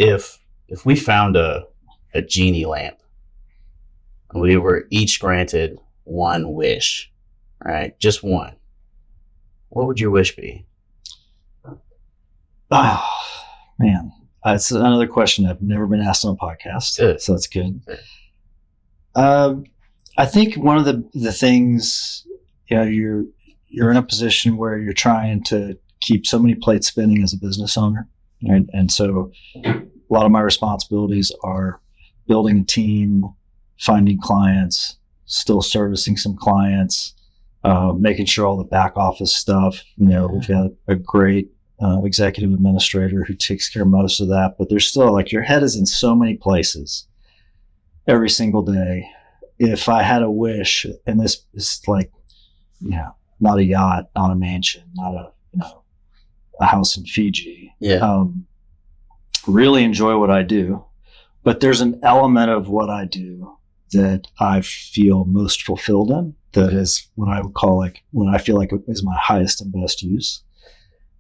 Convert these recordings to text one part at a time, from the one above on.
if we found a genie lamp and we were each granted one wish, right? Just one. What would your wish be? Oh, man. It's another question I've never been asked on a podcast. Good. So that's good. I think one of the things, you're in a position where you're trying to keep so many plates spinning as a business owner. Right? And so a lot of my responsibilities are building a team, finding clients, still servicing some clients, making sure all the back office stuff, we've got a great executive administrator who takes care of most of that, but there's still your head is in so many places every single day. If I had a wish, and this is not a yacht, not a mansion, not a house in Fiji. Yeah. Really enjoy what I do, but there's an element of what I do that I feel most fulfilled in. That is what I would call when I feel like it is my highest and best use.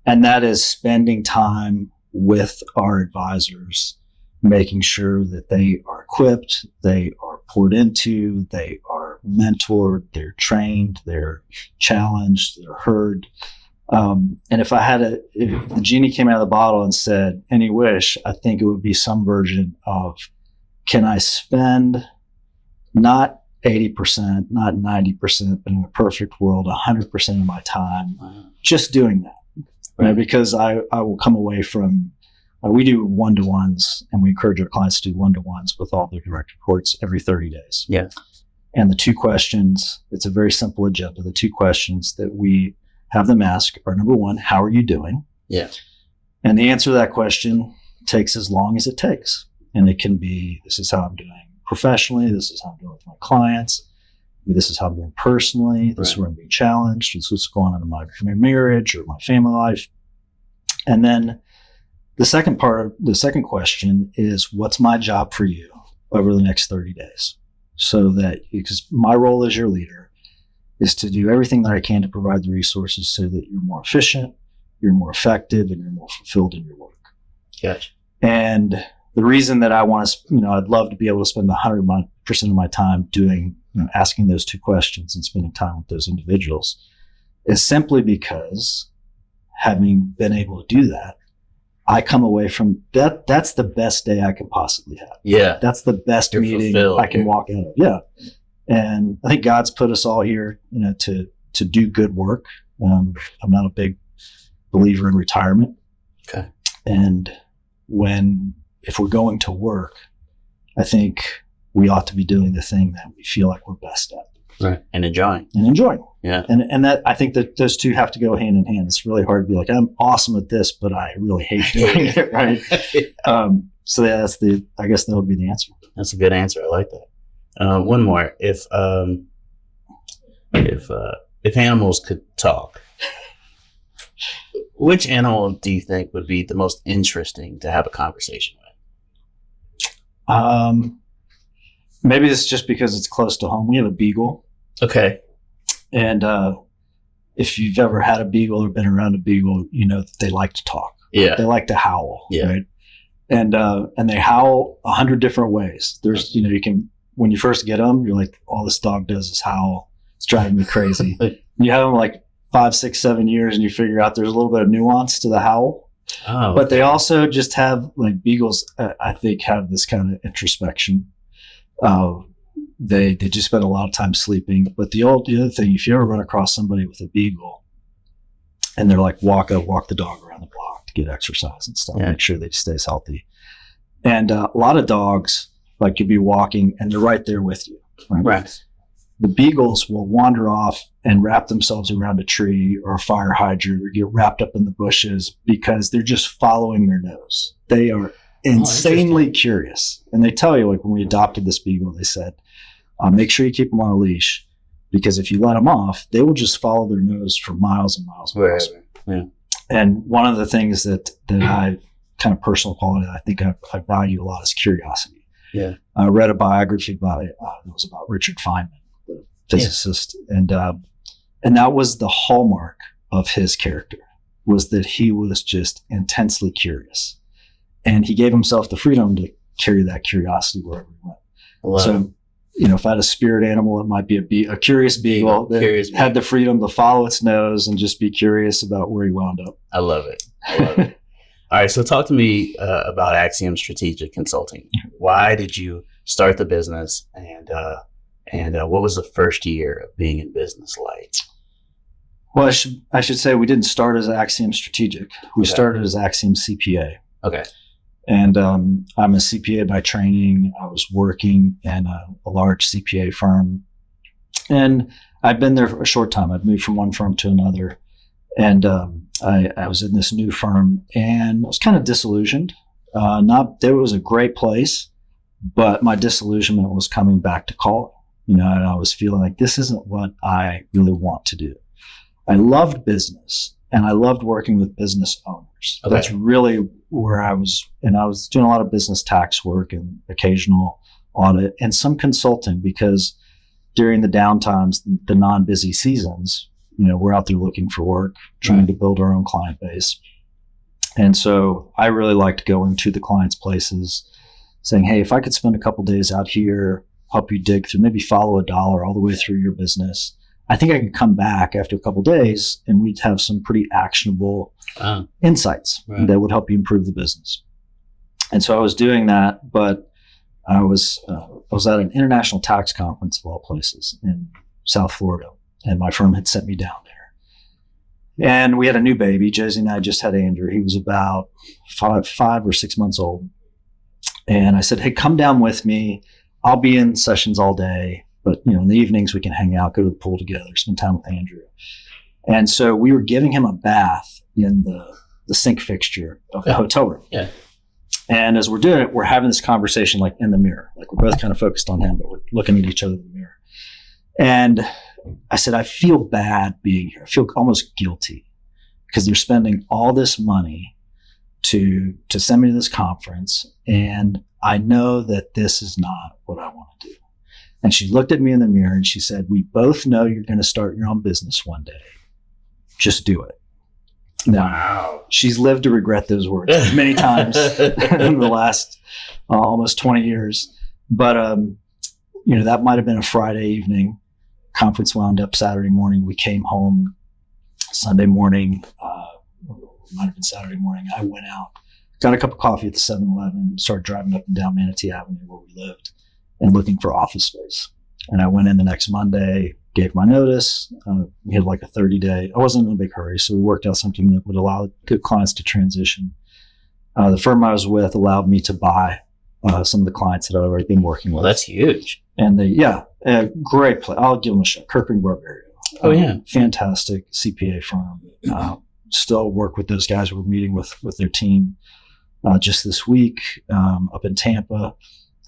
And that is spending time with our advisors, making sure that they are equipped, they are poured into, they are mentored, they're trained, they're challenged, they're heard. And if the genie came out of the bottle and said, any wish, I think it would be some version of, can I spend not 80%, not 90%, but in a perfect world, 100% of my time just doing that. Right? Because I will come away from, we do one-to-ones, and we encourage our clients to do one-to-ones with all their direct reports every 30 days. Yeah. And the two questions, it's a very simple agenda. The two questions that we have them ask are, number one, how are you doing? Yeah. And the answer to that question takes as long as it takes. And it can be, this is how I'm doing professionally. This is how I'm doing with my clients. This is how I'm doing personally. This is where I'm being challenged. This is what's going on in my marriage or my family life. And then the second question is, what's my job for you over the next 30 days? So that, because my role as your leader is to do everything that I can to provide the resources so that you're more efficient, you're more effective, and you're more fulfilled in your work. Gotcha. And the reason that I want to, I'd love to be able to spend 100% of my time doing, asking those two questions and spending time with those individuals is simply because, having been able to do that, I come away from that. That's the best day I could possibly have. Yeah. That's the best meeting I can walk out of. Yeah. And I think God's put us all here, to do good work. I'm not a big believer in retirement. Okay. And if we're going to work, I think we ought to be doing the thing that we feel like we're best at. Right. And enjoying. Yeah. And that, I think that those two have to go hand in hand. It's really hard to be like, I'm awesome at this, but I really hate doing it. Right. So yeah, I guess that would be the answer. That's a good answer. I like that. One more. If animals could talk, which animal do you think would be the most interesting to have a conversation with? Maybe it's just because it's close to home. We have a beagle. Okay. And if you've ever had a beagle or been around a beagle, you know that they like to talk. Yeah. They like to howl. Yeah. Right. And they howl 100 different ways. There's, when you first get them, you're like, all this dog does is howl. It's driving me crazy. You have them like 5, 6, 7 years, and you figure out there's a little bit of nuance to the howl. Oh, but they also just have, like, beagles, I think, have this kind of introspection. They just spend a lot of time sleeping. But the other thing, if you ever run across somebody with a beagle and they're like, walk the dog around the block to get exercise and stuff, make sure they stays healthy. And a lot of dogs, like, you'll be walking and they're right there with you. Right. The beagles will wander off and wrap themselves around a tree or a fire hydrant or get wrapped up in the bushes because they're just following their nose. They are insanely curious. And they tell you, like, when we adopted this beagle, they said, make sure you keep them on a leash, because if you let them off, they will just follow their nose for miles and miles and miles. Yeah. And one of the things that I, kind of personal quality that I think I value a lot is curiosity. Yeah. I read a biography about it. It was about Richard Feynman, the physicist. Yeah. And that was the hallmark of his character, was that he was just intensely curious. And he gave himself the freedom to carry that curiosity wherever he went. So, if I had a spirit animal, it might be a curious beagle that had the freedom to follow its nose and just be curious about where he wound up. I love it. All right. So talk to me about Axiom Strategic Consulting. Why did you start the business, and what was the first year of being in business like? Well, I should say we didn't start as Axiom Strategic. We started as Axiom CPA. Okay. And I'm a CPA by training. I was working in a large CPA firm. And I'd been there for a short time. I'd moved from one firm to another. And I was in this new firm and I was kind of disillusioned. It was a great place, but my disillusionment was coming back to call it. And I was feeling like this isn't what I really want to do. I loved business and I loved working with business owners. Okay. That's really where I was. And I was doing a lot of business tax work and occasional audit and some consulting, because during the downtimes, the non-busy seasons, we're out there looking for work, trying to build our own client base. And so I really liked going to the clients' places, saying, hey, if I could spend a couple days out here, help you dig through, maybe follow a dollar all the way through your business, I think I could come back after a couple days and we'd have some pretty actionable insights that would help you improve the business. And so I was doing that, but I was at an international tax conference of all places in South Florida, and my firm had sent me down there. And we had a new baby. Josie and I just had Andrew. He was about 5 or 6 months old. And I said, hey, come down with me. I'll be in sessions all day, but in the evenings we can hang out, go to the pool together, spend time with Andrew. And so we were giving him a bath in the sink fixture of the hotel room. Yeah. And as we're doing it, we're having this conversation like in the mirror. Like we're both kind of focused on him, but we're looking at each other in the mirror. And I said, I feel bad being here. I feel almost guilty because they're spending all this money to send me to this conference. And I know that this is not what I want to do. And she looked at me in the mirror and she said, we both know you're going to start your own business one day. Just do it. Now, she's lived to regret those words many times in the last almost 20 years. But, that might have been a Friday evening. Conference wound up Saturday morning. We came home Sunday morning. Might have been Saturday morning. I went out, got a cup of coffee at the 7-Eleven, started driving up and down Manatee Avenue where we lived and looking for office space. And I went in the next Monday, gave my notice. We had like a 30-day. I wasn't in a big hurry, so we worked out something that would allow good clients to transition. The firm I was with allowed me to buy some of the clients that I'd already been working with. Well, that's huge. And great place. I'll give them a shout. Kirkring Barbarian. Oh, yeah. Fantastic CPA firm. Still work with those guys. We're meeting with their team just this week up in Tampa.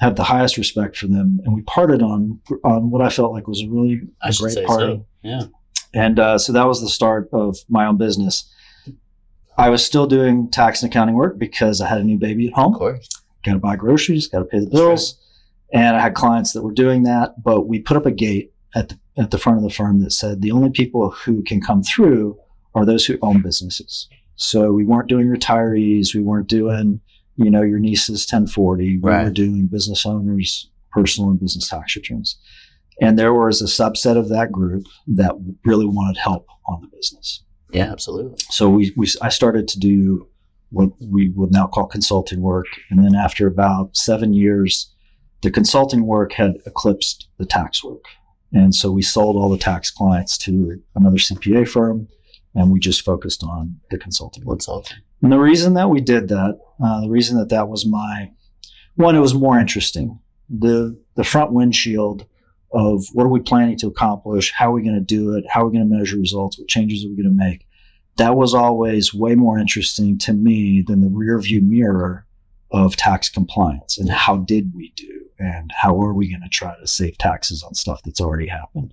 Have the highest respect for them. And we parted on what I felt like was a really great party. So. Yeah. And so that was the start of my own business. I was still doing tax and accounting work because I had a new baby at home. Of course. Got to buy groceries, got to pay the bills. Right. And I had clients that were doing that, but we put up a gate at the front of the firm that said the only people who can come through are those who own businesses. So we weren't doing retirees. We weren't doing, your niece's 1040. We were doing business owners, personal and business tax returns. And there was a subset of that group that really wanted help on the business. Yeah, absolutely. So I started to do what we would now call consulting work. And then after about 7 years, the consulting work had eclipsed the tax work. And so we sold all the tax clients to another CPA firm, and we just focused on the consulting work. And the reason that we did that, the reason that was it was more interesting. The front windshield of what are we planning to accomplish? How are we going to do it? How are we going to measure results? What changes are we going to make? That was always way more interesting to me than the rear view mirror of tax compliance and how did we do and how are we going to try to save taxes on stuff that's already happened.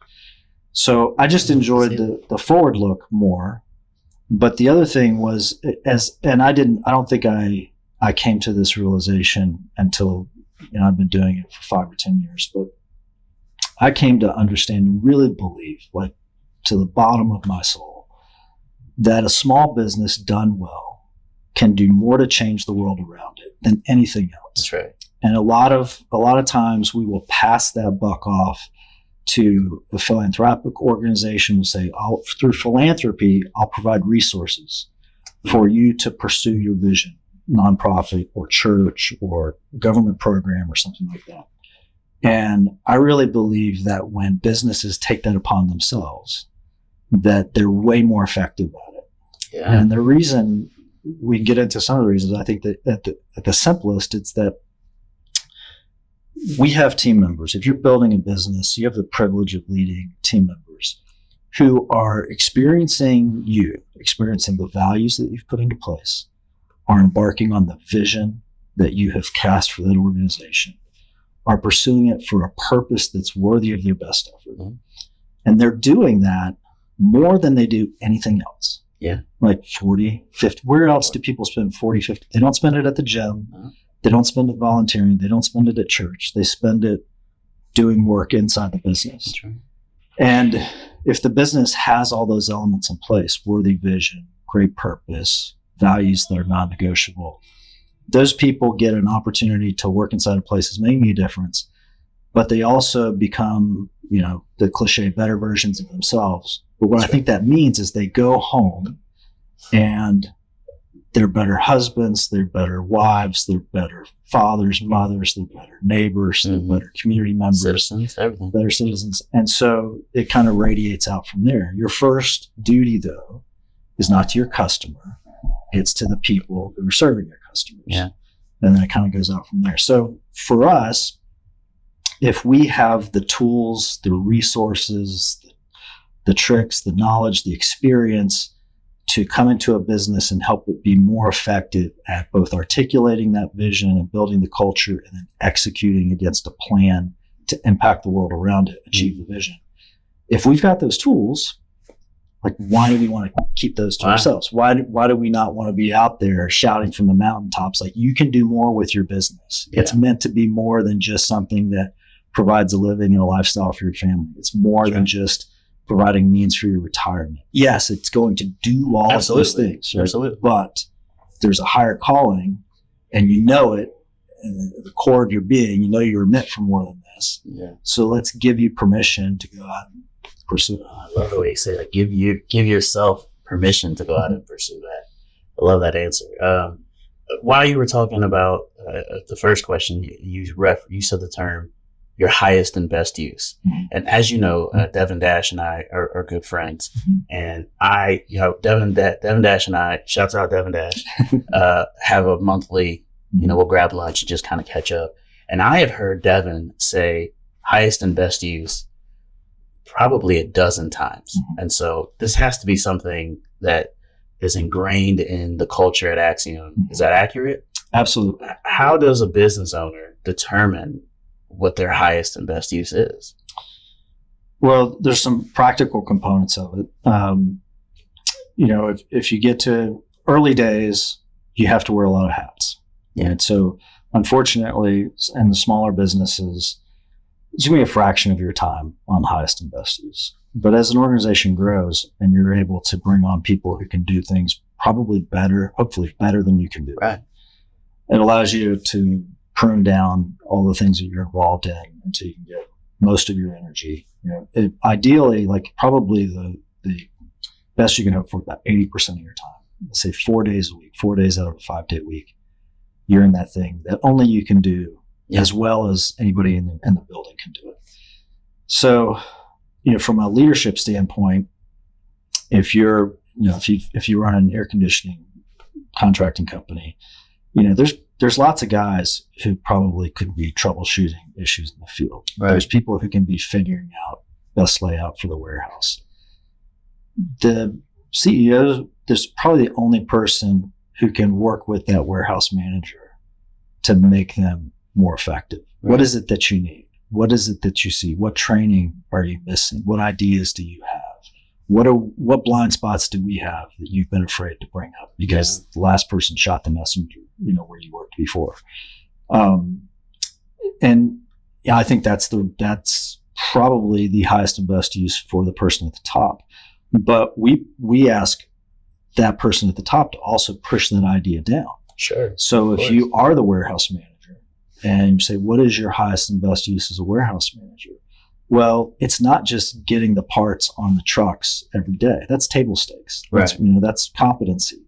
So I just enjoyed the forward look more. But the other thing was I don't think I came to this realization until, I've been doing it for 5 or 10 years, but I came to understand and really believe, like to the bottom of my soul, that a small business done well can do more to change the world around it than anything else. That's right. And a lot of times we will pass that buck off to a philanthropic organization. Will say, through philanthropy, I'll provide resources for you to pursue your vision, nonprofit or church or government program or something like that. And I really believe that when businesses take that upon themselves, that they're way more effective at it. Yeah. And the reason, we can get into some of the reasons, I think that at the simplest, it's that we have team members. If you're building a business, you have the privilege of leading team members who are experiencing the values that you've put into place, are embarking on the vision that you have cast for that organization, are pursuing it for a purpose that's worthy of their best effort. Mm-hmm. And they're doing that more than they do anything else. Yeah. Like 40, 50. Where else do people spend 40, 50? They don't spend it at the gym. No. They don't spend it volunteering. They don't spend it at church. They spend it doing work inside the business. That's right. And if the business has all those elements in place, worthy vision, great purpose, values that are non-negotiable, those people get an opportunity to work inside of places making a difference, but they also become, the cliche, better versions of themselves. But what I think that means is they go home and they're better husbands, they're better wives, they're better fathers, mothers, they're better neighbors, they're better community members, citizens, everything. better citizens. And so it kind of radiates out from there. Your first duty, though, is not to your customer. It's to the people who are serving your customers. Yeah. And then it kind of goes out from there. So for us, if we have the tools, the resources, the tricks, the knowledge, the experience to come into a business and help it be more effective at both articulating that vision and building the culture and then executing against a plan to impact the world around it, achieve the vision. If we've got those tools, like, why do we want to keep those to ourselves? Why do we not want to be out there shouting from the mountaintops, like, you can do more with your business? Yeah. It's meant to be more than just something that provides a living and a lifestyle for your family. It's more than just providing means for your retirement. Yes, it's going to do all of those things. Right? Absolutely. But there's a higher calling, and you know it, and the core of your being, you were meant for more than this. Yeah. So let's give you permission to go out and pursue it. I love the way you say that. Give yourself permission to go out and pursue that. I love that answer. While you were talking about the first question, you said the term your highest and best use. Mm-hmm. And as you know, Devin Dash and I are good friends. Mm-hmm. And Devin Dash and I, shouts out Devin Dash, have a monthly, we'll grab lunch and just kind of catch up. And I have heard Devin say highest and best use probably a dozen times. Mm-hmm. And so this has to be something that is ingrained in the culture at Axiom. Mm-hmm. Is that accurate? Absolutely. How does a business owner determine what their highest and best use is? Well, there's some practical components of it. If you get to early days, you have to wear a lot of hats. Yeah. And so unfortunately, in the smaller businesses, it's going to be a fraction of your time on highest and best use. But as an organization grows and you're able to bring on people who can do things probably better, hopefully better than you can do, right, it allows you to prune down all the things that you're involved in until you can get most of your energy. Ideally, like, probably the best you can hope for, about 80% of your time. Let's say 4 days a week, 4 days out of a 5-day week, you're in that thing that only you can do. Yeah. As well as anybody in the building can do it. So, from a leadership standpoint, if you're, if you run an air conditioning contracting company, there's lots of guys who probably could be troubleshooting issues in the field. Right. There's people who can be figuring out best layout for the warehouse. The CEO is probably the only person who can work with that warehouse manager to make them more effective. Right. What is it that you need? What is it that you see? What training are you missing? What ideas do you have? What blind spots do we have that you've been afraid to bring up because the last person shot the messenger, where you worked before? I think that's probably the highest and best use for the person at the top. But we ask that person at the top to also push that idea down. Sure. So if you are the warehouse manager and you say, what is your highest and best use as a warehouse manager? Well, it's not just getting the parts on the trucks every day. That's table stakes. That's, Right. that's competency.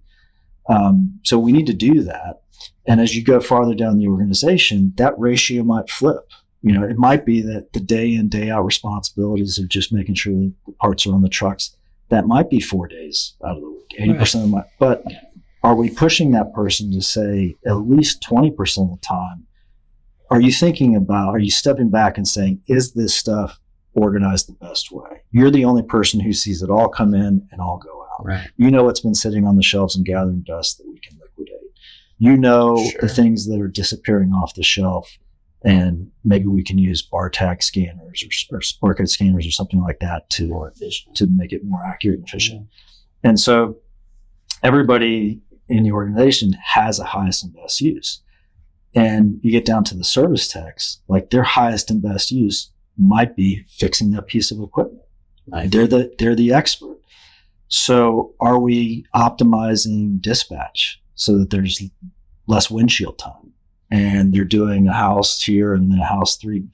So we need to do that. And as you go farther down the organization, that ratio might flip. It might be that the day in, day out responsibilities of just making sure that the parts are on the trucks, that might be 4 days out of the week, 80% of my, but are we pushing that person to say at least 20% of the time? Are you stepping back and saying, is this stuff organized the best way? You're the only person who sees it all come in and all go out. Right. What's been sitting on the shelves and gathering dust that we can liquidate. Sure. The things that are disappearing off the shelf, and maybe we can use bar tag scanners or barcode scanners or something like that to make it more accurate and efficient. Yeah. And so everybody in the organization has a highest and best use. And you get down to the service techs, like their highest and best use might be fixing that piece of equipment. Right. They're the expert. So are we optimizing dispatch so that there's less windshield time, and they're doing a house here and then a house 3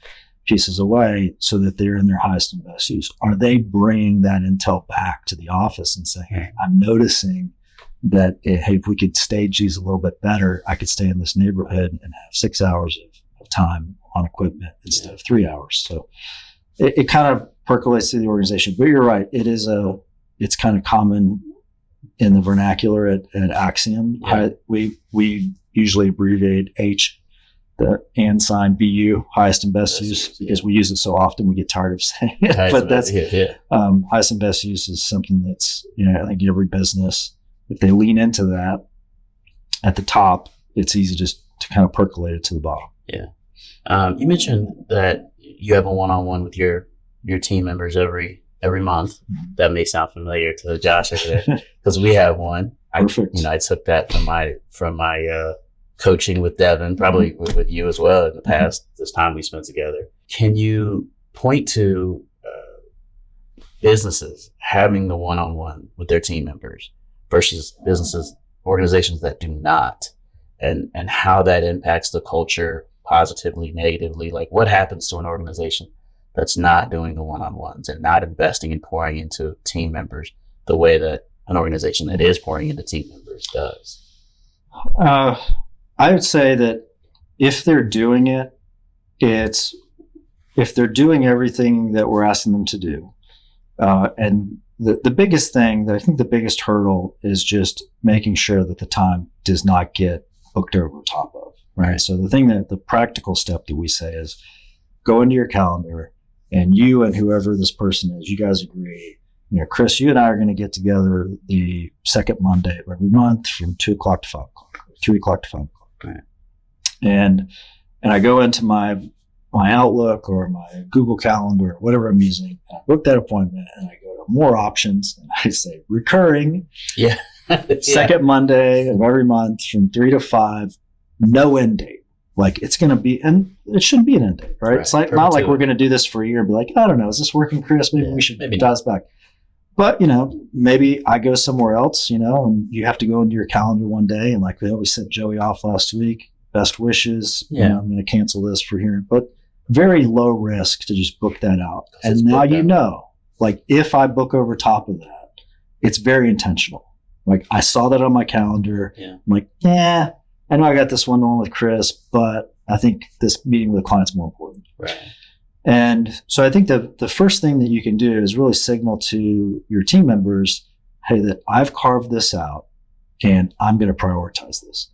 pieces away so that they're in their highest and best use? Are they bringing that intel back to the office and saying, hey, I'm noticing that, hey, if we could stage these a little bit better, I could stay in this neighborhood and have 6 hours of time on equipment instead of 3 hours. So it kind of percolates through the organization. But you're right, it's kind of common in the vernacular at Axiom. Yeah. We usually abbreviate H, the and sign BU, highest and best use, because we use it so often we get tired of saying it. But that's highest and best use is something that's, I think every business, if they lean into that at the top, it's easy just to kind of percolate it to the bottom. Yeah. You mentioned that you have a one-on-one with your team members every month. That may sound familiar to Josh because we have one. Perfect. I took that from my coaching with Devin, probably with you as well in the past, this time we spent together. Can you point to businesses having the one-on-one with their team members versus organizations that do not, and how that impacts the culture positively, negatively? Like, what happens to an organization that's not doing the one-on-ones and not investing and pouring into team members the way that an organization that is pouring into team members does? I would say that if they're doing it, if they're doing everything that we're asking them to do, and the biggest thing, that I think the biggest hurdle is just making sure that the time does not get booked over top of, right? So the practical step that we say is go into your calendar, and you and whoever this person is, you guys agree, Chris, you and I are going to get together the second Monday of every month from 2 o'clock to 5 o'clock, 3 o'clock to 5 o'clock. Right. And I go into my Outlook or my Google Calendar, or whatever I'm using, and I book that appointment, and I go to more options, and I say recurring. Yeah. Second Monday of every month from 3 to 5, no end date. Like, it's going to be, and it shouldn't be an end date, right? It's like not like we're going to do this for a year and be like, I don't know, is this working, Chris? Maybe we should dial this back. But, maybe I go somewhere else, and you have to go into your calendar one day, and like, we sent Joey off last week. Best wishes. Yeah. I'm going to cancel this for here. But very low risk to just book that out. And now like, if I book over top of that, it's very intentional. Like, I saw that on my calendar. Yeah. I'm like, I know I got this one on with Chris, but I think this meeting with the client's more important. Right. And so I think the first thing that you can do is really signal to your team members, hey, that I've carved this out and I'm going to prioritize this.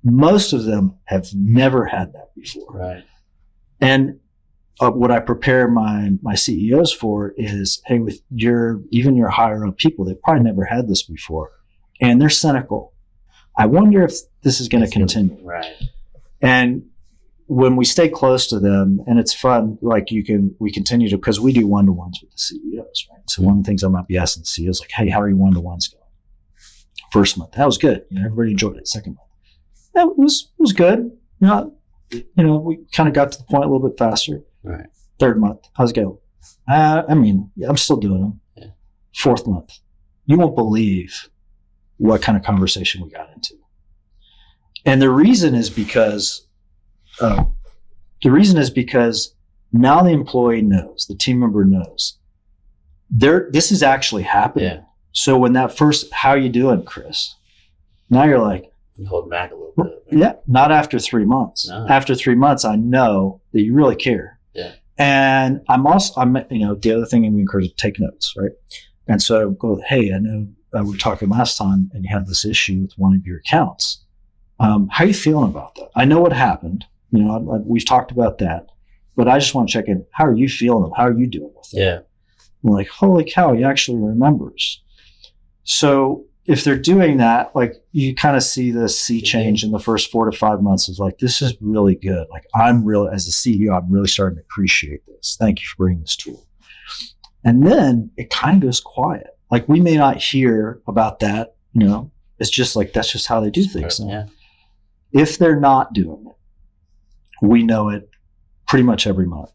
Most of them have never had that before. Right. And what I prepare my CEOs for is, hey, with even your higher up people, they've probably never had this before, and they're cynical. I wonder if this is going to continue. Right. And when we stay close to them, and it's fun, like we continue to, because we do one-to-ones with the CEOs, right? So one of the things I might be asking the CEOs, like, hey, how are your one-to-ones going? First month, that was good. Everybody enjoyed it. Second month, that was good. We kind of got to the point a little bit faster. Right. Third month, how's it going? I'm still doing them. Yeah. Fourth month, you won't believe what kind of conversation we got into. And the reason is because now the employee knows, the team member knows, this is actually happening. Yeah. So when that first, how you doing, Chris? Now you're like, You hold back a little bit. yeah, not after 3 months. No. After 3 months, I know that you really care. Yeah. And I'm the other thing we encourage to take notes, right? And so I go, hey, I know we were talking last time and you had this issue with one of your accounts. How are you feeling about that? I know what happened. We've talked about that, but I just want to check in. How are you feeling? How are you doing with it? Yeah. I'm like, holy cow, he actually remembers. So if they're doing that, like you kind of see the sea change in the first 4 to 5 months. It's like, this is really good. Like as a CEO, I'm really starting to appreciate this. Thank you for bringing this tool. And then it kind of goes quiet. Like we may not hear about that, it's just like, that's just how they do things. Yeah. If they're not doing it, we know it pretty much every month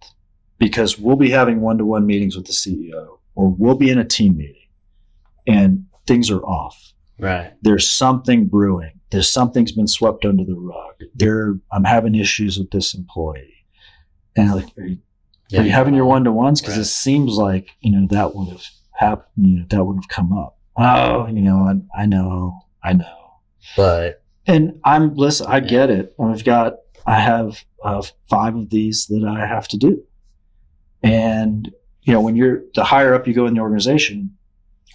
because we'll be having one-to-one meetings with the CEO or we'll be in a team meeting and things are off. Right. There's something brewing. There's something's been swept under the rug. I'm having issues with this employee. And like, are you having your one-to-ones? Because it seems like, that would have happened, that would have come up. Oh, I know. And I get it. I have 5 of these that I have to do. And, when the higher up you go in the organization,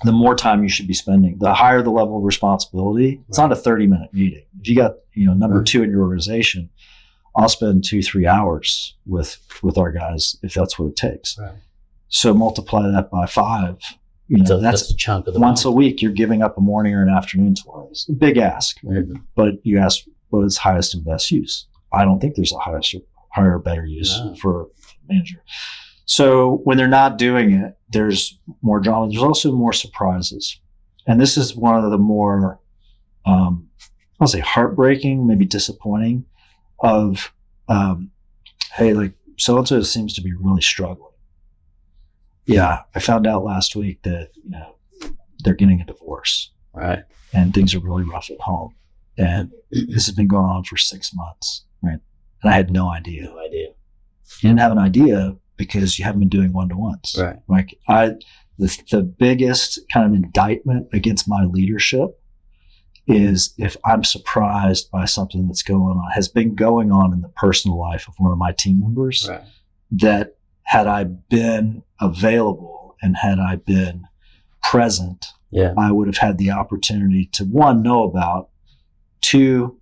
the more time you should be spending, the higher the level of responsibility. It's not a 30-minute meeting. If you got, number 2 in your organization, I'll spend 2-3 hours with our guys if that's what it takes. Right. So multiply that by 5. That's a chunk of the once a week. You're giving up a morning or an afternoon twice. Big ask, but you ask what is highest and best use. I don't think there's a higher or better use for a manager. So when they're not doing it, there's more drama. There's also more surprises, and this is one of the more, I'll say, heartbreaking, maybe disappointing. Of, hey, like so and so seems to be really struggling. Yeah, I found out last week that they're getting a divorce, right? And things are really rough at home, and this has been going on for 6 months, right? And I had no idea. You didn't have an idea because you haven't been doing one-to-ones, right? Like the biggest kind of indictment against my leadership is if I'm surprised by something that's has been going on in the personal life of one of my team members, right, that had I been available and had I been present, I would have had the opportunity to 1, know about, 2,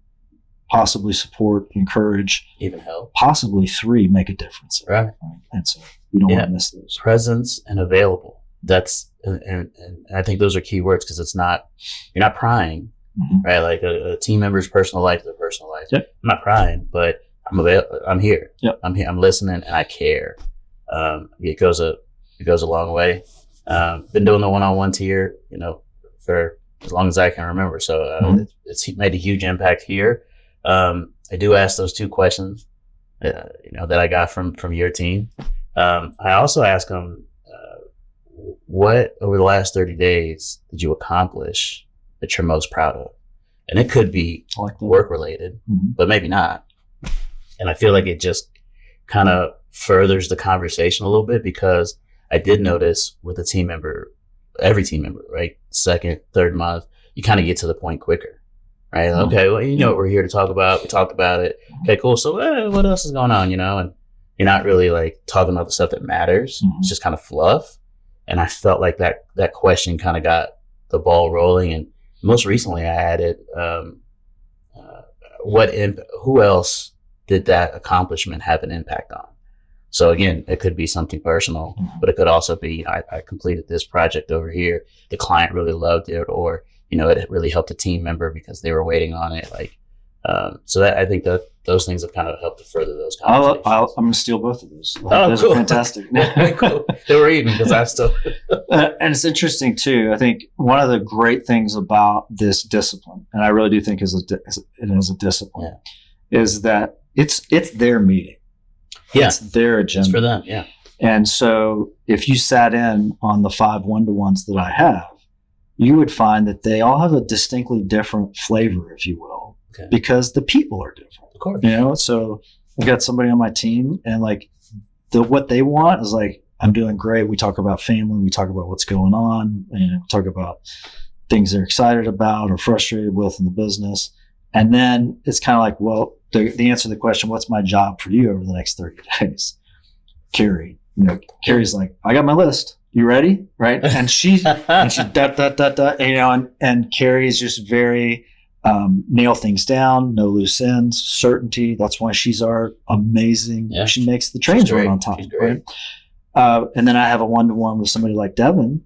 possibly support, encourage, even help, possibly 3, make a difference. Right. And so we don't want to miss those. Presence and available. That's, and I think those are key words because you're not prying, right? Like a team member's personal life is their personal life. Yep. I'm not prying, but I'm here. Yep. I'm here. I'm listening and I care. It goes a long way. Been doing the one-on-ones here, for as long as I can remember. So it's made a huge impact here. I do ask those 2 questions, that I got from your team. I also ask them, what over the last 30 days did you accomplish that you're most proud of? And it could be work related, but maybe not. And I feel like it just kind of furthers the conversation a little bit because I did notice with every team member, right? 2nd, 3rd month, you kind of get to the point quicker, right? Okay, well, what we're here to talk about. We talked about it. Okay, cool. So what else is going on, and you're not really like talking about the stuff that matters. It's just kind of fluff. And I felt like that question kind of got the ball rolling. And most recently I added, who else did that accomplishment have an impact on? So again, it could be something personal, but it could also be, I completed this project over here. The client really loved it, or, it really helped a team member because they were waiting on it. Like, so that I think that those things have kind of helped to further those conversations. I'm going to steal both of those. Those cool. are fantastic. Cool. They were eating because I still. And it's interesting too. I think one of the great things about this discipline, and I really do think it is a discipline, is that it's their meeting. Yeah. It's their agenda. It's for them. Yeah. And so if you sat in on the 5 one-to-ones that I have, you would find that they all have a distinctly different flavor, if you will, because the people are different. Of course. You know, so I got somebody on my team, and like what they want is like, I'm doing great. We talk about family. We talk about what's going on, and we talk about things they're excited about or frustrated with in the business. And then it's kind of like, well, the answer to the question, what's my job for you over the next 30 days? Carrie, Carrie's like, I got my list. You ready? Right. And she's and Carrie's just very, nail things down, no loose ends, certainty. That's why she's our amazing. Yeah. She makes the trains run on time. Right. And then I have a one-to-one with somebody like Devin,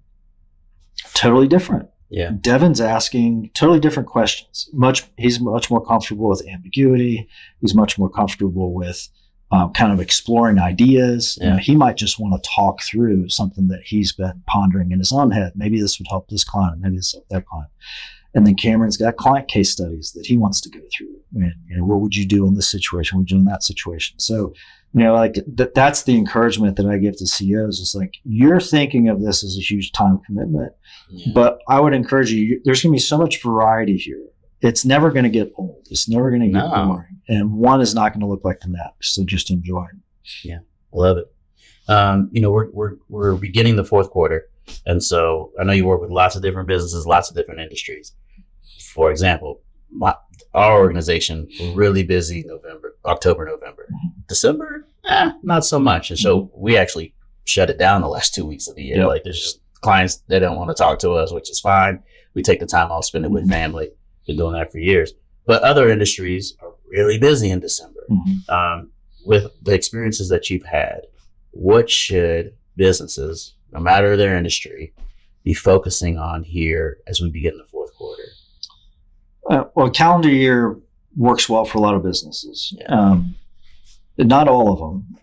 totally different. Yeah. Devin's asking totally different questions. He's much more comfortable with ambiguity. He's much more comfortable with kind of exploring ideas. Yeah. He might just want to talk through something that he's been pondering in his own head. Maybe this would help this client. Maybe this would help that client. And then Cameron's got client case studies that he wants to go through. And what would you do in this situation? What would you do in that situation? So, like that's the encouragement that I give to CEOs. It's like, you're thinking of this as a huge time commitment, but I would encourage you, there's going to be so much variety here. It's never going to get old. It's never going to get boring. And one is not going to look like the next. So just enjoy it. Yeah. I love it. We're beginning the fourth quarter. And so I know you work with lots of different businesses, lots of different industries. For example, our organization, we're really busy October, November. December, not so much. And so we actually shut it down the last 2 weeks of the year. Yep. Like, there's just clients that don't want to talk to us, which is fine. We take the time off, spend it with family. Been doing that for years. But other industries are really busy in December. With the experiences that you've had, what should businesses, no matter their industry, be focusing on here as we begin the fourth quarter? Well, calendar year works well for a lot of businesses. Yeah. Not all of them,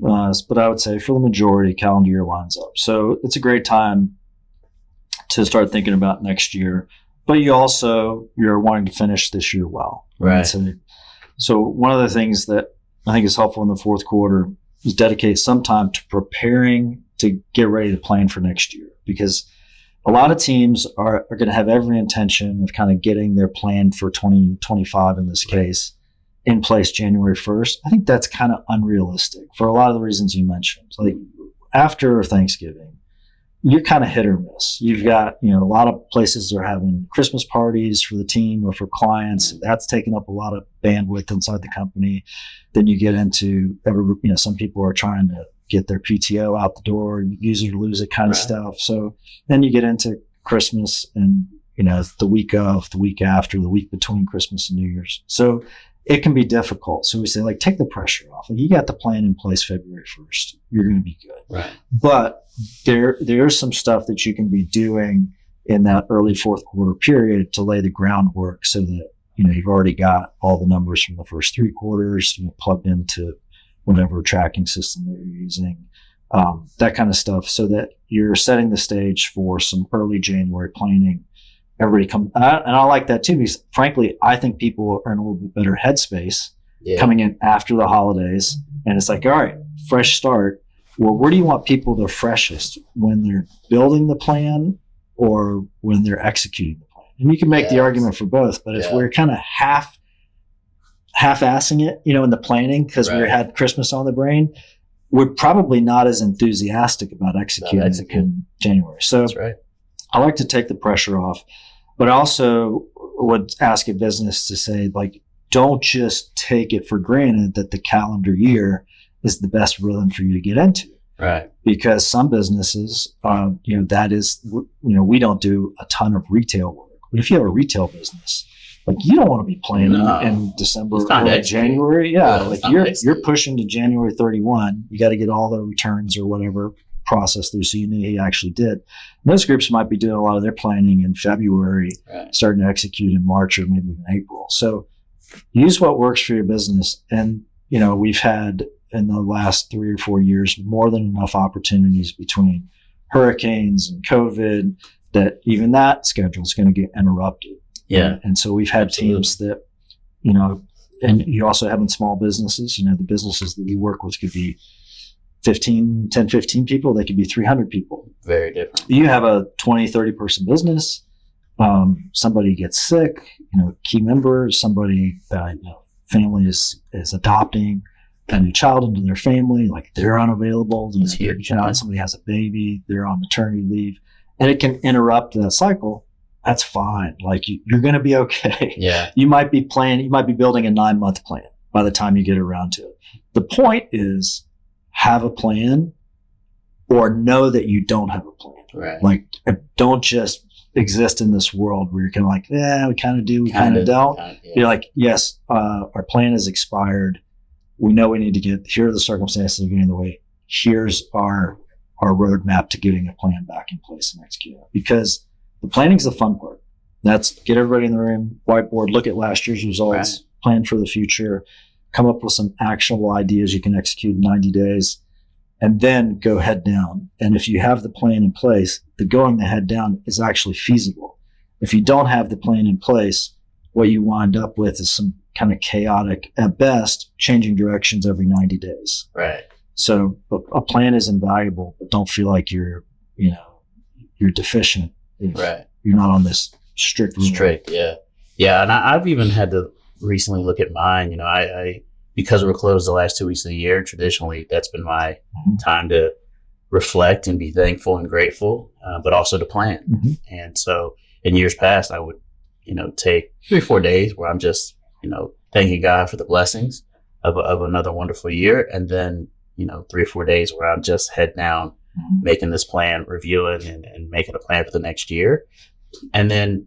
but I would say for the majority, calendar year lines up. So it's a great time to start thinking about next year. But you're wanting to finish this year well. Right. So one of the things that I think is helpful in the fourth quarter is dedicate some time to preparing to get ready to plan for next year, because a lot of teams are going to have every intention of kind of getting their plan for 2025 in this case in place January 1st. I think that's kind of unrealistic for a lot of the reasons you mentioned. Like after Thanksgiving, you're kind of hit or miss. You've got, a lot of places are having Christmas parties for the team or for clients. That's taking up a lot of bandwidth inside the company. Then you get into some people are trying to get their PTO out the door, use it or lose it kind of stuff. So then you get into Christmas and, the week of, the week after, the week between Christmas and New Year's. So it can be difficult. So we say, take the pressure off. You got the plan in place February 1st. You're going to be good. Right. But there's some stuff that you can be doing in that early fourth quarter period to lay the groundwork so that, you've already got all the numbers from the first three quarters plugged into whatever tracking system that you're using, that kind of stuff, so that you're setting the stage for some early January planning. Everybody and I like that too, because frankly, I think people are in a little bit better headspace coming in after the holidays. And it's like, all right, fresh start. Well, where do you want people the freshest? When they're building the plan or when they're executing the plan? And you can make the argument for both, but if we're kind of half-assing it, in the planning because we had Christmas on the brain, we're probably not as enthusiastic about executing in January. So that's right. I like to take the pressure off, but I also would ask a business to say, don't just take it for granted that the calendar year is the best rhythm for you to get into. Right. Because some businesses, that is, we don't do a ton of retail work. But if you have a retail business, you don't want to be planning in December or January. You're pushing to January 31. You got to get all the returns or whatever process through, so you know he actually did. And those groups might be doing a lot of their planning in February, starting to execute in March or maybe even April. So use what works for your business. And, we've had in the last 3 or 4 years more than enough opportunities between hurricanes and COVID that even that schedule is going to get interrupted. Yeah. And so we've had teams that, and you also have in small businesses, the businesses that we work with could be 10, 15 people. They could be 300 people. Very different. You have a 20, 30 person business. somebody gets sick, key member, somebody, family is adopting a new child into their family, like they're unavailable. Somebody has a baby, they're on maternity leave, and it can interrupt that cycle. That's fine. Like you're going to be okay. Yeah. You might be building a 9-month plan by the time you get around to it. The point is have a plan or know that you don't have a plan. Right. Like don't just exist in this world where you're kind of like, yeah, we kind of do, we kind of don't. Yeah. You're like, yes, our plan is expired. We know we need to here are the circumstances that are getting in the way. Here's our roadmap to getting a plan back in place and execute it. Because the planning is the fun part. That's get everybody in the room, whiteboard, look at last year's results, plan for the future, come up with some actionable ideas you can execute in 90 days, and then go head down. And if you have the plan in place, the going the head down is actually feasible. If you don't have the plan in place, what you wind up with is some kind of chaotic, at best, changing directions every 90 days. Right. So a plan is invaluable, but don't feel like you're deficient. Right. You're not on this strict rule. Yeah. Yeah. And I've even had to recently look at mine. I because we're closed the last 2 weeks of the year, traditionally, that's been my time to reflect and be thankful and grateful, but also to plan. Mm-hmm. And so in years past, I would, take 3-4 days where I'm just, thanking God for the blessings of another wonderful year. And then, 3 or 4 days where I'm just head down, making this plan, reviewing and making a plan for the next year. And then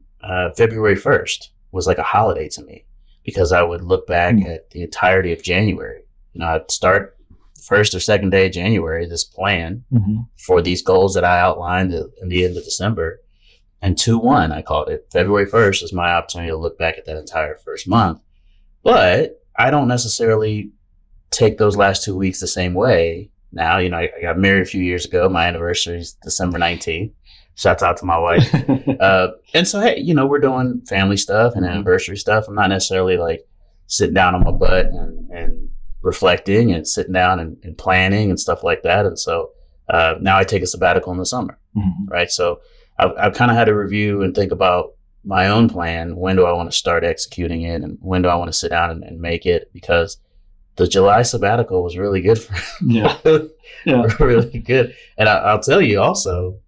February 1st was like a holiday to me because I would look back at the entirety of January. I'd start first or second day of January, this plan for these goals that I outlined in the end of December. And 2-1, I called it. February 1st is my opportunity to look back at that entire first month. But I don't necessarily take those last 2 weeks the same way. Now, I got married a few years ago. My anniversary is December 19th. Shouts out to my wife. And so, hey, we're doing family stuff and anniversary stuff. I'm not necessarily like sitting down on my butt and reflecting and sitting down and planning and stuff like that. And so now I take a sabbatical in the summer, right? So I've kind of had to review and think about my own plan. When do I want to start executing it? And when do I want to sit down and make it? Because the July sabbatical was really good for me. Yeah. Really good. And I'll tell you also,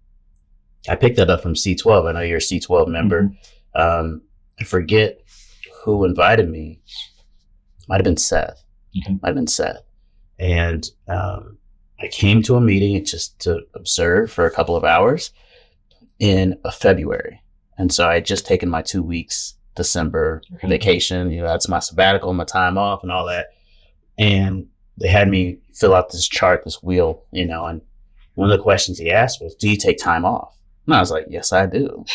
I picked that up from C12. I know you're a C12 member. I forget who invited me. Might have been Seth. And I came to a meeting just to observe for a couple of hours in February. And so I had just taken my 2 weeks December vacation. That's my sabbatical, my time off and all that. And they had me fill out this chart, this wheel, and one of the questions he asked was, do you take time off? And I was like, yes, I do.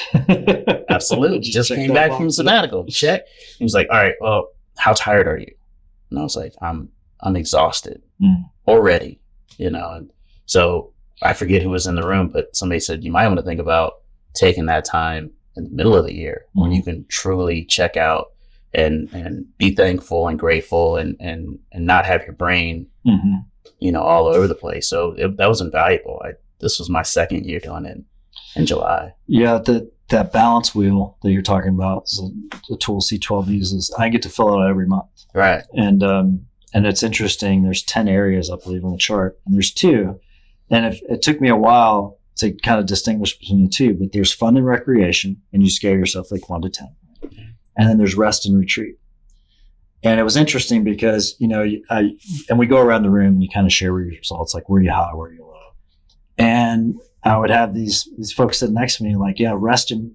Absolutely. Just came back from sabbatical. Check. He was like, all right, well, how tired are you? And I was like, I'm exhausted already, and so I forget who was in the room, but somebody said, you might want to think about taking that time in the middle of the year when you can truly check out and be thankful and grateful and not have your brain, all over the place. So that was invaluable. This was my second year doing it in July. Yeah. That balance wheel that you're talking about is the tool C12 uses. I get to fill it out every month. Right. And it's interesting. There's 10 areas, I believe, on the chart, and there's 2. And it took me a while to kind of distinguish between the 2, but there's fun and recreation, and you scale yourself like 1 to 10. And then there's rest and retreat. And it was interesting because, and we go around the room and you kind of share your results, like where are you high, where are you low. And I would have these folks sitting next to me like, yeah, rest and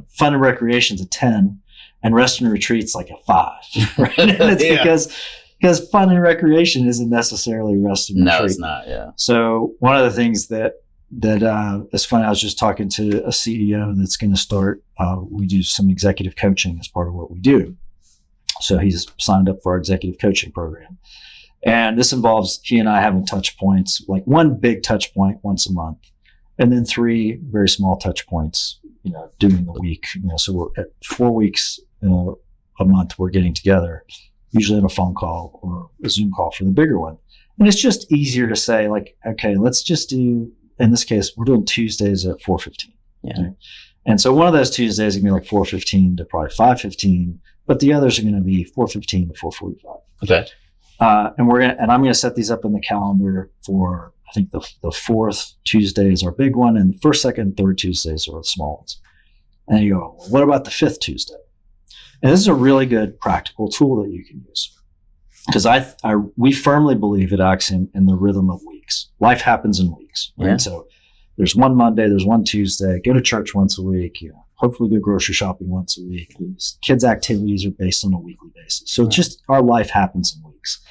fun and recreation's a 10 and rest and retreat's like a 5. Right? And it's because fun and recreation isn't necessarily rest and retreat. No, it's not. Yeah. So one of the things that it's funny, I was just talking to a CEO that's going to start, we do some executive coaching as part of what we do. So he's signed up for our executive coaching program. And this involves he and I having touch points, like 1 big touch point once a month, and then 3 very small touch points, during the week. So we're at 4 weeks a month, we're getting together, usually on a phone call or a Zoom call for the bigger one. And it's just easier to say like, okay, let's just do, in this case, we're doing Tuesdays at 4:15. Yeah. Right? And so one of those Tuesdays is going to be like 4:15 to probably 5:15, but the others are going to be 4:15 to 4:45. Okay. And I'm going to set these up in the calendar for, I think the fourth Tuesday is our big one, and the first, second, and third Tuesdays are the small ones. And you go, well, what about the fifth Tuesday? And this is a really good practical tool that you can use, because we firmly believe at Axiom in the rhythm of weeks. Life happens in weeks, right? Yeah. So there's one Monday, there's one Tuesday. Go to church once a week. Hopefully go grocery shopping once a week. These kids' activities are based on a weekly basis. So just our life happens in weeks.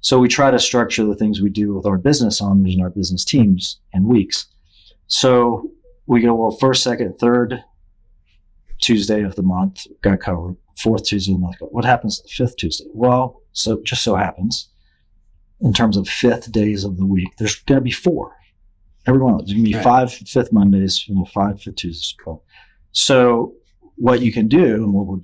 So we try to structure the things we do with our business owners and our business teams in weeks. So we go, well, first, second, third Tuesday of the month, got covered. Fourth Tuesday of the month, what happens the fifth Tuesday? Well, so just so happens, in terms of fifth days of the week, there's going to be 4. Every one of those. There's going to be 5 fifth Mondays, 5 fifth Tuesdays. So what you can do, and what we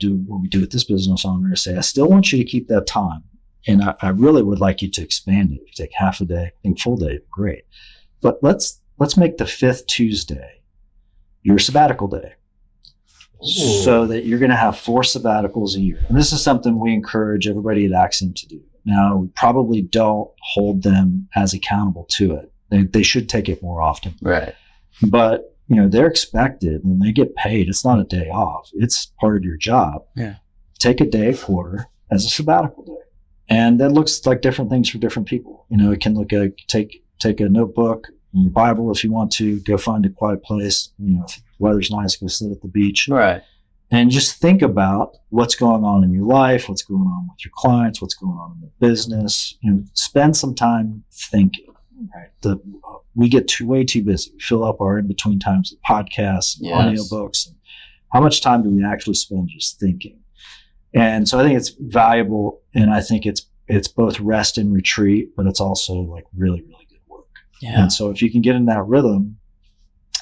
do with this business owner, is say, I still want you to keep that time. And I really would like you to expand it. If you take half a day, I think full day, great. But let's make the fifth Tuesday your sabbatical day. Ooh. So that you're going to have 4 sabbaticals a year. And this is something we encourage everybody at Axiom to do. Now, we probably don't hold them as accountable to it. They should take it more often. Right. But they're expected and they get paid. It's not a day off. It's part of your job. Yeah. Take a day a quarter as a sabbatical day. And that looks like different things for different people. It can look like take a notebook, your Bible if you want to, go find a quiet place. If the weather's nice, go sit at the beach. Right. And just think about what's going on in your life, what's going on with your clients, what's going on in the business. Spend some time thinking. Right. We get way too busy. We fill up our in-between times with podcasts, and audiobooks. And how much time do we actually spend just thinking? And so I think it's valuable, and I think it's both rest and retreat, but it's also like really, really good work. Yeah. And so if you can get in that rhythm,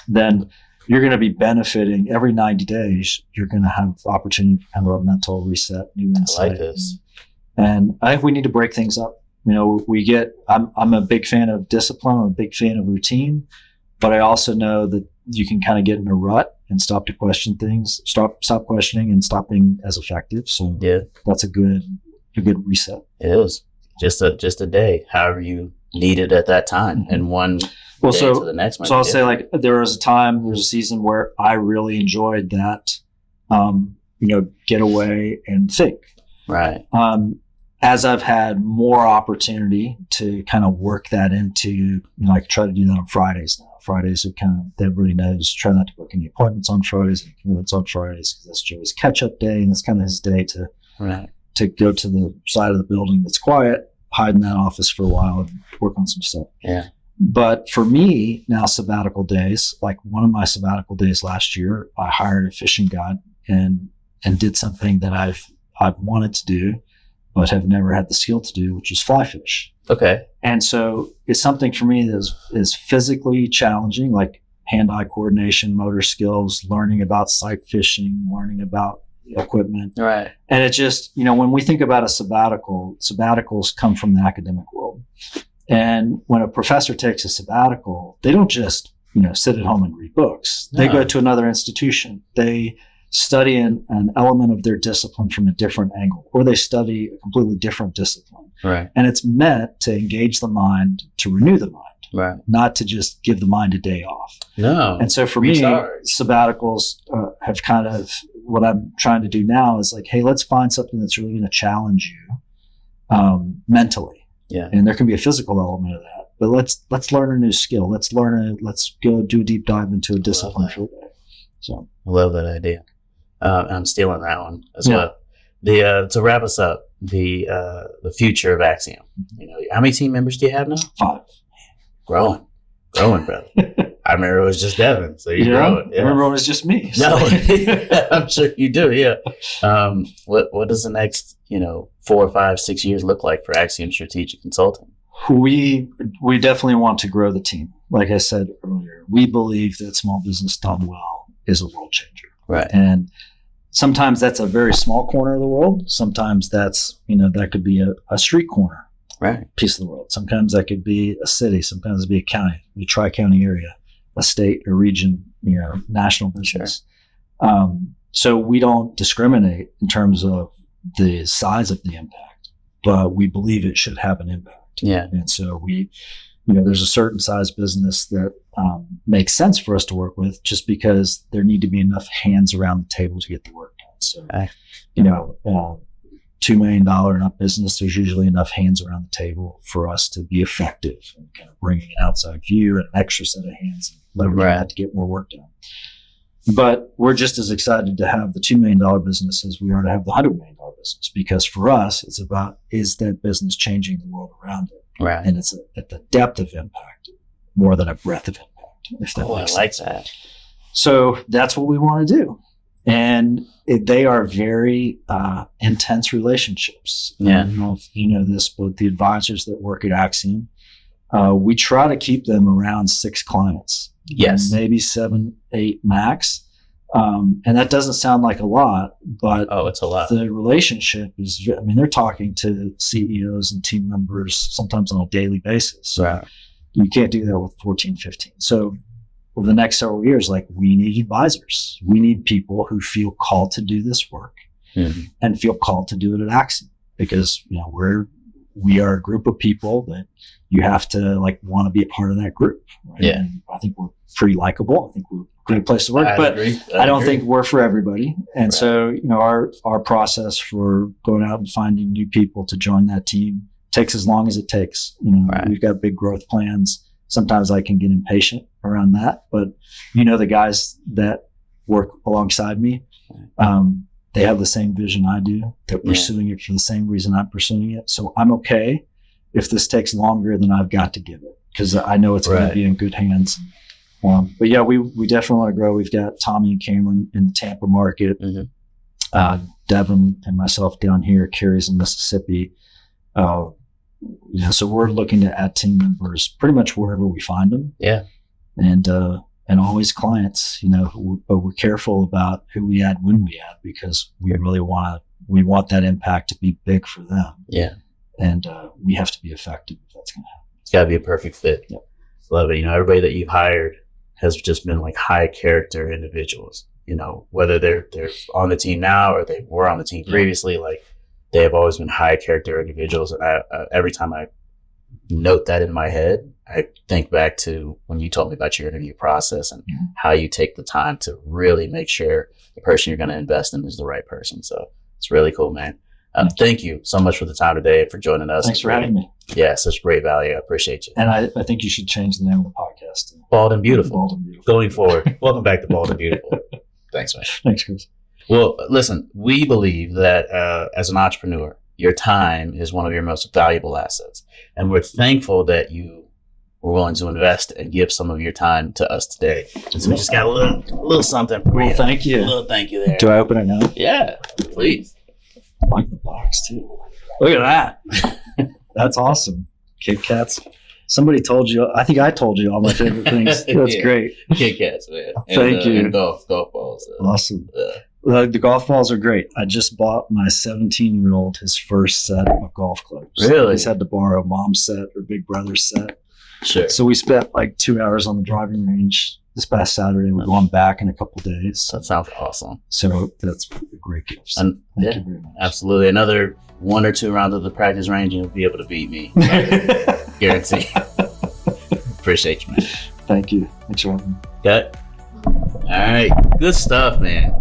then you're going to be benefiting every 90 days. You're going to have opportunity to have a mental reset, new insight. I like this. And I think we need to break things up. I'm a big fan of discipline. I'm a big fan of routine, but I also know that you can kind of get in a rut and stop to question things, stop questioning and stop being as effective. So that's a good reset. It is just a day, however you need it at that time, and one day to the next one. So I'll say, like, there was a season where I really enjoyed that, get away and think. Right. As I've had more opportunity to kind of work that into, I try to do that on Fridays now. Fridays are everybody knows, try not to book any appointments on Fridays and commitments on Fridays, because that's Joey's catch-up day, and it's kind of his day to go to the side of the building that's quiet, hide in that office for a while and work on some stuff. Yeah. But for me now, sabbatical days, like one of my sabbatical days last year, I hired a fishing guide and did something that I've wanted to do, but have never had the skill to do, which is fly fish. Okay. And so it's something for me that is physically challenging, like hand-eye coordination, motor skills, learning about sight fishing, learning about equipment. Right. And it just, when we think about a sabbatical, sabbaticals come from the academic world. And when a professor takes a sabbatical, they don't just, sit at home and read books. They go to another institution. They study an element of their discipline from a different angle, or they study a completely different discipline. Right. And it's meant to engage the mind, to renew the mind, right, not to just give the mind a day off. No. And so for me, sabbaticals have kind of, what I'm trying to do now is like, hey, let's find something that's really going to challenge you mentally. Yeah. And there can be a physical element of that, but let's learn a new skill. Let's go do a deep dive into a discipline for a day. So I love that idea. I'm stealing that one as well. To wrap us up, the future of Axiom. How many team members do you have now? 5. Growing, brother. I remember it was just Devin, so you're growing. Yeah. I remember it was just me. So. No, I'm sure you do. Yeah. What does the next 4, 5, 6 years look like for Axiom Strategic Consulting? We definitely want to grow the team. Like I said earlier, we believe that small business done well is a world changer. Right. And sometimes that's a very small corner of the world. Sometimes that's, that could be a street corner piece of the world. Sometimes that could be a city. Sometimes it'd be a county, a tri-county area, a state, a region, national business. So we don't discriminate in terms of the size of the impact, but we believe it should have an impact. Yeah. And so there's a certain size business that makes sense for us to work with just because there need to be enough hands around the table to get the work done. So, $2 million and up business, there's usually enough hands around the table for us to be effective and kind of bringing an outside view and an extra set of hands and leveraging that to get more work done. But we're just as excited to have the $2 million business as we are to have the $100 million business, because for us, it's about, is that business changing the world around it? Right. And it's at the depth of impact more than a breadth of impact, if that makes I like sense. that. So that's what we want to do. And they are very intense relationships. Yeah. I don't know if you know this, but the advisors that work at Axiom, we try to keep them around 6 clients. Yes. Maybe 7, 8 max. And that doesn't sound like a lot, but it's a lot. The relationship is, they're talking to CEOs and team members sometimes on a daily basis. Right. You can't do that with 14, 15. So over the next several years, we need advisors. We need people who feel called to do this work and feel called to do it at Axiom, because, we are a group of people that you have to want to be a part of that group. Right? Yeah. And I think we're pretty likable. I think we're a great place to work, but agree. I don't think we're for everybody. And so, our process for going out and finding new people to join that team takes as long as it takes. We've got big growth plans. Sometimes I can get impatient around that, but the guys that work alongside me, they have the same vision I do. They're pursuing it for the same reason I'm pursuing it. So I'm okay if this takes longer than I've got to give it, because I know it's going to be in good hands. But yeah, we definitely want to grow. We've got Tommy and Cameron in the Tampa market, Devin and myself down here, Carrie's in Mississippi. So we're looking to add team members pretty much wherever we find them. Yeah. And always clients, but we're careful about who we add when we add, because we really want that impact to be big for them. Yeah. And we have to be effective if that's going to happen. It's got to be a perfect fit. Yep. Love it. Everybody that you've hired has just been high character individuals, whether they're on the team now or they were on the team previously, they have always been high character individuals. And every time I note that in my head, I think back to when you told me about your interview process and how you take the time to really make sure the person you're going to invest in is the right person. So it's really cool, man. Thank you so much for the time today and for joining us. Thanks for having me. Yeah, such great value. I appreciate you. And I think you should change the name of the podcast. Bald and Beautiful. Bald and Beautiful. Going forward. Welcome back to Bald and Beautiful. Thanks, man. Thanks, Chris. Well, listen, we believe that as an entrepreneur, your time is one of your most valuable assets. And we're thankful that you were willing to invest and give some of your time to us today. And so we just got a little something for you. Thank you. A little thank you there. Do I open it now? Yeah, please. I like the box too. Look at that. That's awesome. Kit Kats. Somebody told you, I think I told you all my favorite things. That's great. Kit Kats, man. Thank you. And golf balls. Awesome. The golf balls are great. I just bought my 17-year-old his first set of golf clubs. Really? He's had to borrow mom's set or big brother's set. Sure. So we spent 2 hours on the driving range this past Saturday. We're going back in a couple days. That sounds awesome. So that's a great gift. So And thank you very much. Absolutely. Another 1 or 2 rounds of the practice range, and you'll be able to beat me. Guarantee. Appreciate you, man. Thank you. Thanks for having me. Okay. All right. Good stuff, man.